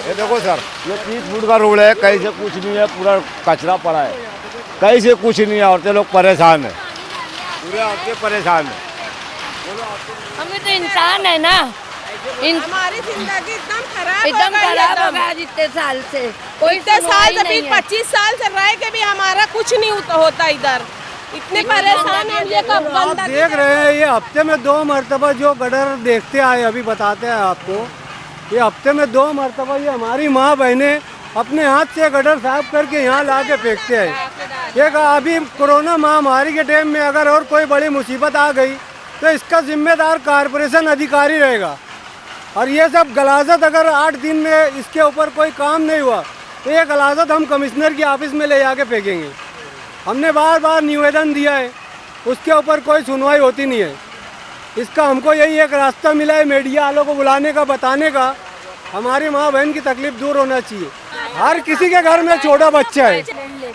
ये देखो सर, ये 30 फुट का रोड है, कहीं से कुछ नहीं है, पूरा कचरा पड़ा है, कहीं से कुछ नहीं है। औरतें लोग परेशान है, पूरे औरतें परेशान है। हमें तो इंसान है ना, हमारी जिंदगी एकदम खराब हो गया इतने साल से। कोई इतने साल से, नहीं है। 25 साल से रह के भी हमारा कुछ नहीं होता इधर। इतने परेशान हम, ये कब आप गंदगी देख रहे हैं, ये हफ्ते में 2 मरतबा जो गटर देखते आए, अभी बताते हैं आपको, ये हफ्ते में 2 मरतबा ये हमारी माँ बहनें अपने हाथ से गटर साफ करके यहाँ ला के फेंकते हैं। ये अभी कोरोना महामारी के टाइम में अगर और कोई बड़ी मुसीबत आ गई तो इसका जिम्मेदार कॉरपोरेशन अधिकारी रहेगा। और ये सब गलाजत अगर 8 दिन में इसके ऊपर कोई काम नहीं हुआ तो ये गलाजत हम कमिश्नर की ऑफिस में ले जाके फेंकेंगे। हमने बार बार निवेदन दिया है, उसके ऊपर कोई सुनवाई होती नहीं है। इसका हमको यही एक रास्ता मिला है मीडिया वालों को बुलाने का, बताने का, हमारी माँ बहन की तकलीफ दूर होना चाहिए। हर किसी के घर में छोटा बच्चा है।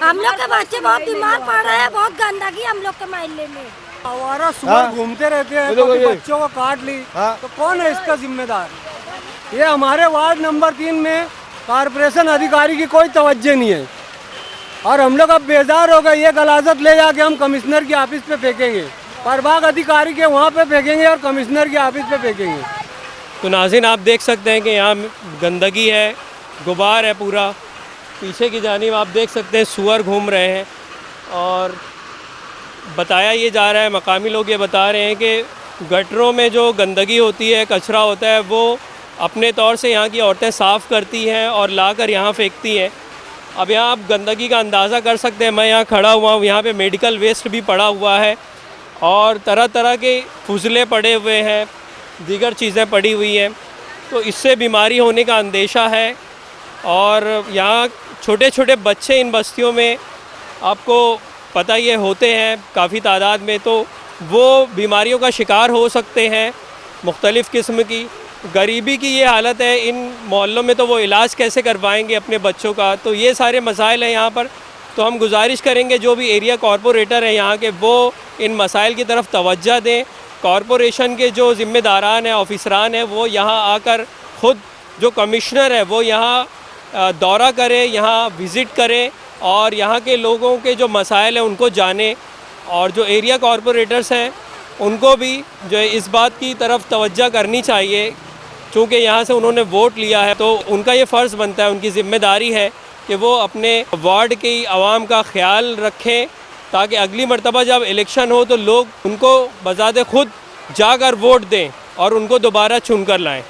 हम लोग के बच्चे बहुत बीमार पड़ रहे हैं, बहुत गंदगी हम लोग के मोहल्ले में। आवारा सुअर घूमते रहते हैं, कभी बच्चों को काट ली, तो कौन है इसका जिम्मेदार? ये हमारे वार्ड नंबर 3 में कॉरपोरेशन अधिकारी की कोई तवज्जो नहीं है। और हम लोग अब बेजार हो गए, ये गलाजत ले जाके हम कमिश्नर की ऑफिस पे फेंकेंगे, प्रभाग अधिकारी के वहाँ पे फेंकेंगे और कमिश्नर की ऑफिस पे फेंकेंगे। तो नाज़रीन, आप देख सकते हैं कि यहाँ गंदगी है, गुबार है पूरा। पीछे की जानिब आप देख सकते हैं सूअर घूम रहे हैं। और बताया ये जा रहा है, मकामी लोग ये बता रहे हैं कि गटरों में जो गंदगी होती है, कचरा होता है, वो अपने तौर से यहाँ की औरतें साफ़ करती हैं और लाकर यहाँ फेंकती हैं। अब यहाँ आप गंदगी का अंदाज़ा कर सकते हैं। मैं यहाँ खड़ा हुआ हूँ, यहाँ पे मेडिकल वेस्ट भी पड़ा हुआ है और तरह तरह के फुजले पड़े हुए हैं, दीगर चीज़ें पड़ी हुई हैं। तो इससे बीमारी होने का अंदेशा है। और यहाँ छोटे छोटे बच्चे इन बस्तियों में आपको पता ये होते हैं काफ़ी तादाद में, तो वो बीमारियों का शिकार हो सकते हैं मुख्तलिफ़ किस्म की। गरीबी की ये हालत है इन मोहल्लों में, तो वो इलाज कैसे करवाएंगे अपने बच्चों का? तो ये सारे मसाइल हैं यहाँ पर। तो हम गुजारिश करेंगे जो भी एरिया कॉरपोरेटर हैं यहाँ के, वो इन मसाइल की तरफ तवज्जो दें। कॉरपोरेशन के जो ज़िम्मेदारान हैं, ऑफिसरान हैं, वो यहाँ आकर ख़ुद, जो कमिश्नर है वो यहाँ दौरा करे, यहाँ विज़िट करे और यहाँ के लोगों के जो मसाइल हैं उनको जाने। और जो एरिया कॉरपोरेटर्स हैं उनको भी जो है इस बात की तरफ तवज्जो करनी चाहिए, चूँकि यहाँ से उन्होंने वोट लिया है, तो उनका ये फ़र्ज़ बनता है, उनकी ज़िम्मेदारी है कि वो अपने वार्ड की आवाम का ख्याल रखें, ताकि अगली मरतबा जब इलेक्शन हो तो लोग उनको बज़ाते ख़ुद जाकर वोट दें और उनको दोबारा चुन कर लाएँ।